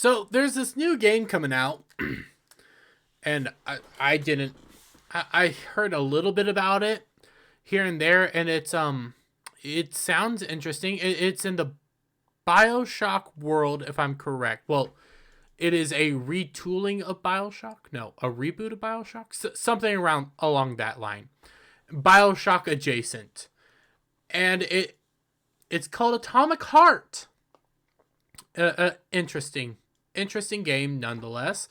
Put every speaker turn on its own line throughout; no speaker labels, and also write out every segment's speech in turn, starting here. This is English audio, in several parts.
So there's this new game coming out, and I didn't. I heard a little bit about it here and there, and it sounds interesting. It's in the Bioshock world, if I'm correct. Well, it is a retooling of Bioshock. No, a reboot of Bioshock. Something around along that line. Bioshock adjacent, and it's called Atomic Heart. Interesting game nonetheless.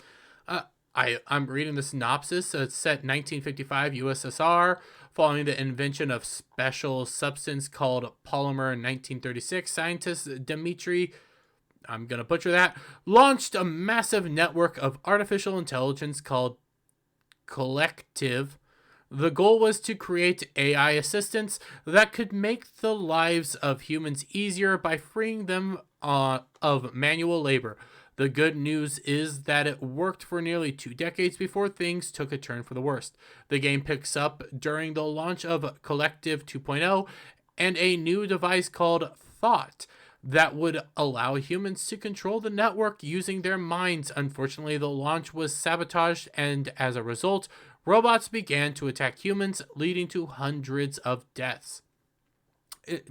I'm reading the synopsis. It's set 1955 USSR, following the invention of special substance called polymer in 1936. Scientist Dmitry, I'm gonna butcher that, launched a massive network of artificial intelligence called Collective. The goal was to create AI assistants that could make the lives of humans easier by freeing them of manual labor. The good news is that it worked for nearly 2 decades before things took a turn for the worst. The game picks up during the launch of Collective 2.0 and a new device called Thought that would allow humans to control the network using their minds. Unfortunately, the launch was sabotaged, and as a result, robots began to attack humans, leading to hundreds of deaths. It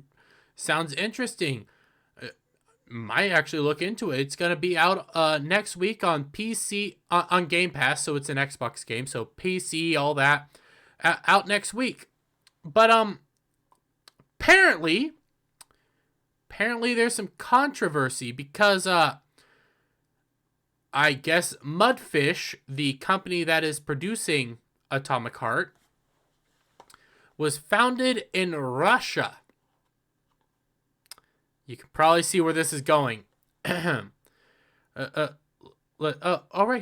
sounds interesting. Might actually look into it. It's gonna be out next week on PC on Game Pass, so it's an Xbox game, so PC, all that, out next week. But apparently, there's some controversy because I guess Mudfish, the company that is producing Atomic Heart, was founded in Russia. You can probably see where this is going. Right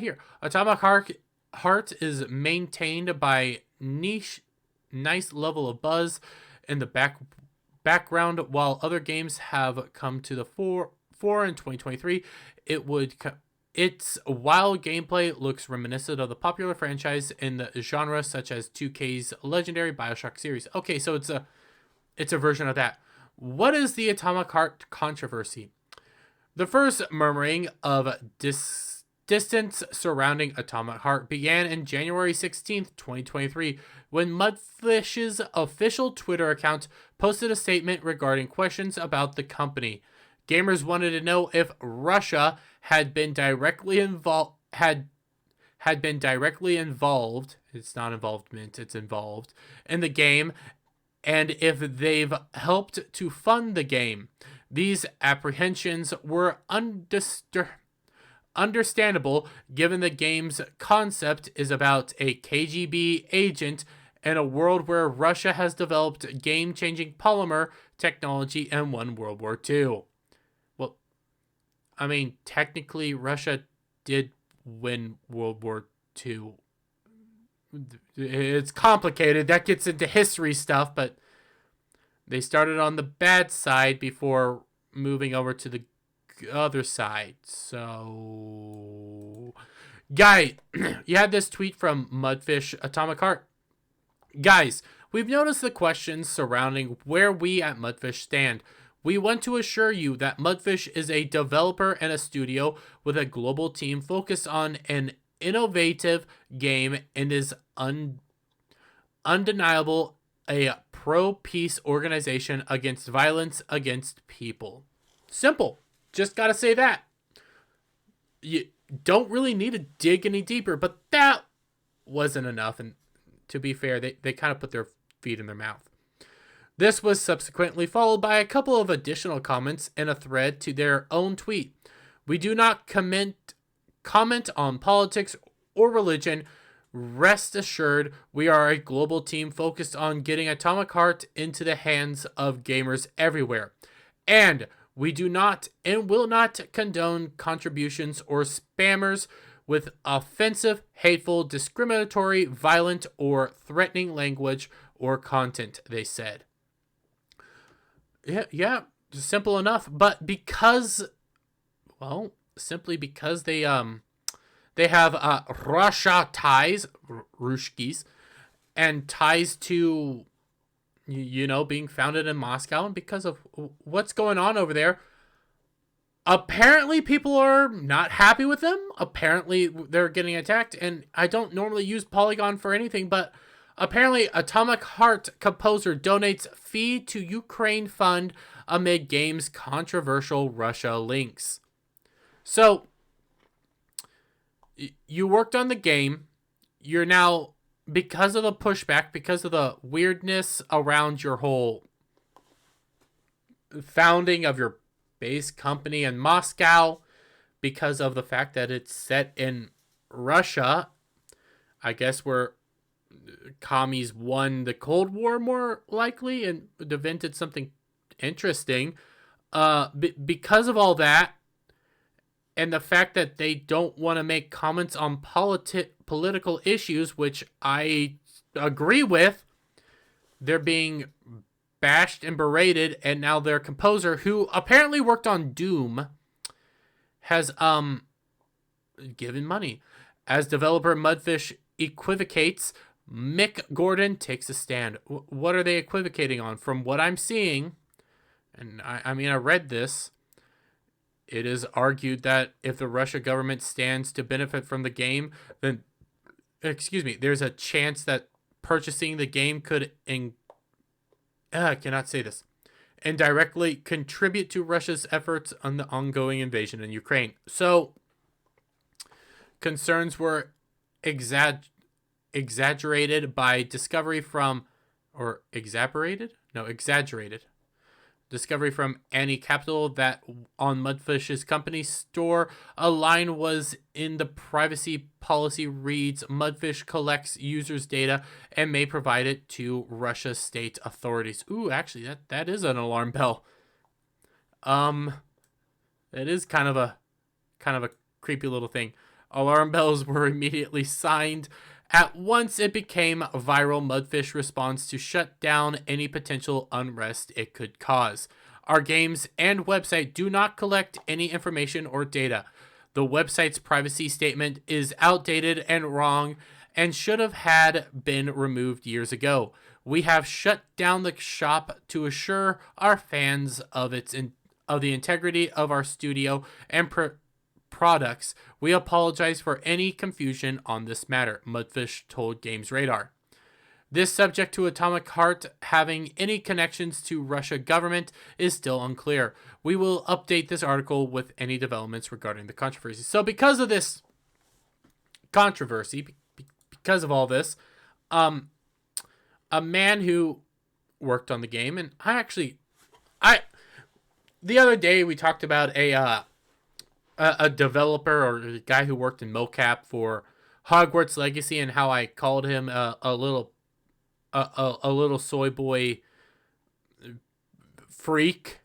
here. Atomic Heart is maintained by nice level of buzz in the background, while other games have come to the fore in 2023. Its wild gameplay looks reminiscent of the popular franchise in the genre, such as 2K's legendary Bioshock series. Okay, so it's a version of that. What is the Atomic Heart controversy? The first murmuring of distance surrounding Atomic Heart began in January 16th, 2023, when Mudfish's official Twitter account posted a statement regarding questions about the company. Gamers wanted to know if Russia had been directly involved. Had been directly involved. It's not involvement. It's involved in the game, and if they've helped to fund the game. These apprehensions were understandable given the game's concept is about a KGB agent in a world where Russia has developed game-changing polymer technology and won World War II. Well, I mean, technically Russia did win World War II. It's complicated. That gets into history stuff, but they started on the bad side before moving over to the other side. So, guy, you had this tweet from Mudfish Atomic Heart. Guys, we've noticed the questions surrounding where we at Mudfish stand. We want to assure you that Mudfish is a developer and a studio with a global team focused on an innovative game and is undeniable a pro-peace organization against violence against people. Simple. Just gotta say that. You don't really need to dig any deeper, but that wasn't enough. And to be fair, they kind of put their feet in their mouth. This was subsequently followed by a couple of additional comments in a thread to their own tweet. We do not comment on politics or religion. Rest assured, we are a global team focused on getting Atomic Heart into the hands of gamers everywhere. And we do not and will not condone contributions or spammers with offensive, hateful, discriminatory, violent, or threatening language or content, they said. Yeah, simple enough. But simply because they have Russia ties, Rushkis, and ties to, being founded in Moscow, and because of what's going on over there, apparently people are not happy with them. Apparently they're getting attacked, and I don't normally use Polygon for anything, but apparently Atomic Heart composer donates fee to Ukraine fund amid game's controversial Russia links. So, you worked on the game. You're now, because of the pushback, because of the weirdness around your whole founding of your base company in Moscow, because of the fact that it's set in Russia, I guess where commies won the Cold War more likely and invented something interesting. Because of all that, and the fact that they don't want to make comments on political issues, which I agree with, they're being bashed and berated, and now their composer, who apparently worked on Doom, has given money. As developer Mudfish equivocates, Mick Gordon takes a stand. What are they equivocating on? From what I'm seeing, and I mean, I read this, it is argued that if the Russia government stands to benefit from the game, then, there's a chance that purchasing the game could, I cannot say this, indirectly contribute to Russia's efforts on the ongoing invasion in Ukraine. So, concerns were exaggerated by discovery from, or exaggerated discovery from Annie Capital that on Mudfish's company store, a line was in the privacy policy reads, Mudfish collects users' data and may provide it to Russia's state authorities. Ooh, actually, that is an alarm bell. It is kind of a creepy little thing. Alarm bells were immediately signed. At once, it became a viral Mudfish response to shut down any potential unrest it could cause. Our games and website do not collect any information or data. The website's privacy statement is outdated and wrong and should have had been removed years ago. We have shut down the shop to assure our fans of the integrity of our studio and products. We apologize for any confusion on this matter, Mudfish told Games Radar. This subject to Atomic Heart having any connections to Russia government is still unclear. We will update this article with any developments regarding the controversy. So because of this controversy, because of all this, a man who worked on the game, and the other day we talked about a developer or a guy who worked in mocap for Hogwarts Legacy, and how I called him a little soy boy freak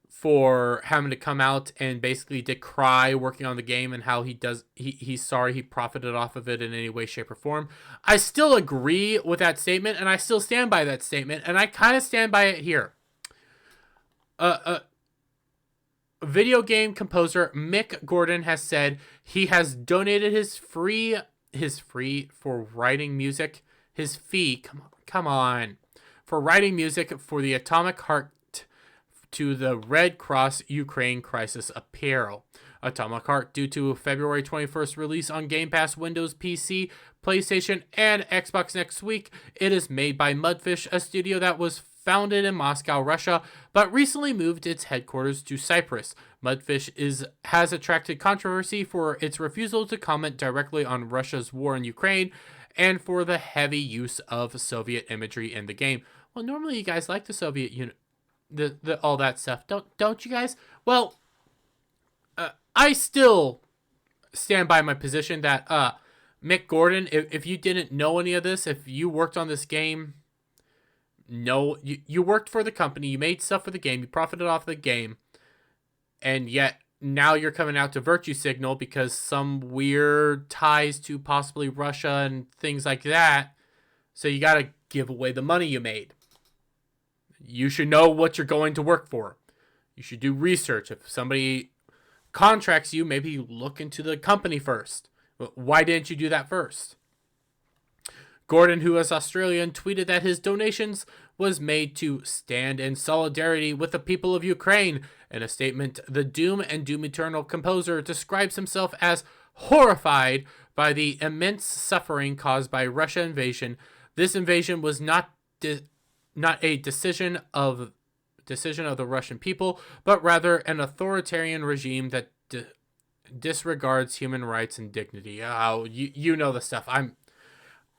for having to come out and basically decry working on the game, and how he's sorry he profited off of it in any way, shape, or form. I still agree with that statement, and I still stand by that statement, and I kind of stand by it here. Video game composer Mick Gordon has said he has donated his fee for writing music for writing music for the Atomic Heart to the Red Cross Ukraine Crisis Apparel. Atomic Heart, due to February 21st release on Game Pass, Windows, PC, PlayStation, and Xbox next week. It is made by Mudfish, a studio that was founded in Moscow, Russia, but recently moved its headquarters to Cyprus. Mudfish has attracted controversy for its refusal to comment directly on Russia's war in Ukraine and for the heavy use of Soviet imagery in the game. Well, normally you guys like the Soviet all that stuff, don't you guys? Well, I still stand by my position that Mick Gordon, if you didn't know any of this, if you worked on this game, no, you worked for the company, you made stuff for the game, you profited off the game, and yet now you're coming out to virtue signal because some weird ties to possibly Russia and things like that. So you got to give away the money you made. You should know what you're going to work for. You should do research. If somebody contracts you, maybe you look into the company first. Why didn't you do that first? Gordon, who is Australian, tweeted that his donations was made to stand in solidarity with the people of Ukraine. In a statement, the Doom and Doom Eternal composer describes himself as horrified by the immense suffering caused by Russia invasion. This invasion was not a decision of the Russian people, but rather an authoritarian regime that disregards human rights and dignity. Oh, you know the stuff.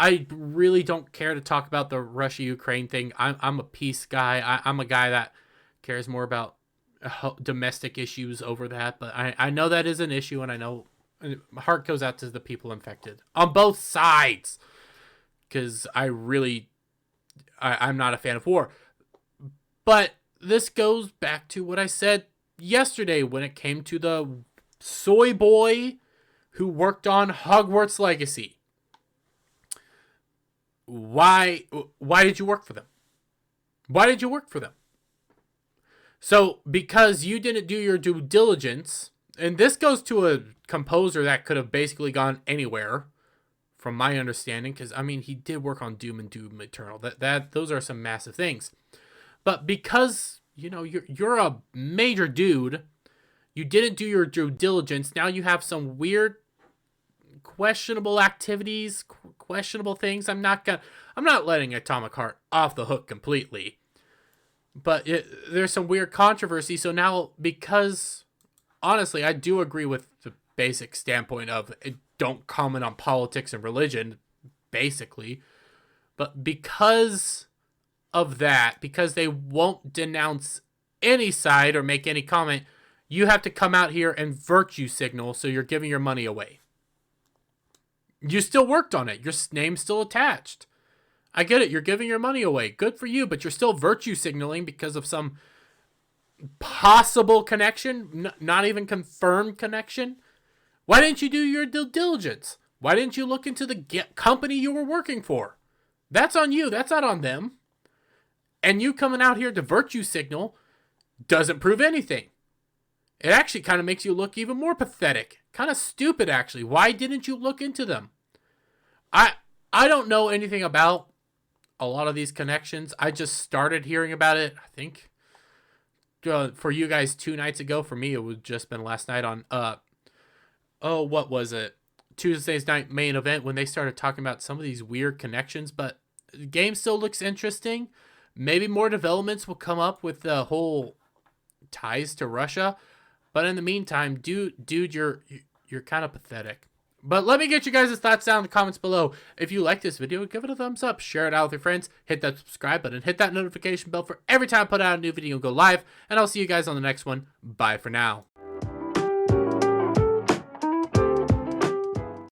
I really don't care to talk about the Russia-Ukraine thing. I'm a peace guy. I'm a guy that cares more about domestic issues over that. But I know that is an issue, and I know my heart goes out to the people infected on both sides, because I'm not a fan of war. But this goes back to what I said yesterday when it came to the soy boy who worked on Hogwarts Legacy. Why did you work for them? Why did you work for them? So, because you didn't do your due diligence, and this goes to a composer that could have basically gone anywhere, from my understanding, because, I mean, he did work on Doom and Doom Eternal. Those are some massive things. But because, you're a major dude, you didn't do your due diligence, now you have some weird, questionable activities, questionable things. I'm not letting Atomic Heart off the hook completely, but there's some weird controversy. So now, because honestly, I do agree with the basic standpoint of don't comment on politics and religion, basically, but because of that, because they won't denounce any side or make any comment, you have to come out here and virtue signal, so you're giving your money away. You still worked on it. Your name's still attached. I get it. You're giving your money away. Good for you, but you're still virtue signaling because of some possible connection, not even confirmed connection. Why didn't you do your due diligence? Why didn't you look into the company you were working for? That's on you. That's not on them. And you coming out here to virtue signal doesn't prove anything. It actually kind of makes you look even more pathetic. Kind of stupid, actually. Why didn't you look into them? I don't know anything about a lot of these connections. I just started hearing about it, I think, for you guys 2 nights ago. For me, it would just been last night on, what was it? Tuesday's night main event, when they started talking about some of these weird connections. But the game still looks interesting. Maybe more developments will come up with the whole ties to Russia. But in the meantime, dude, you're kind of pathetic. But let me get you guys' thoughts down in the comments below. If you like this video, give it a thumbs up, share it out with your friends, hit that subscribe button, hit that notification bell for every time I put out a new video and go live, and I'll see you guys on the next one. Bye for now.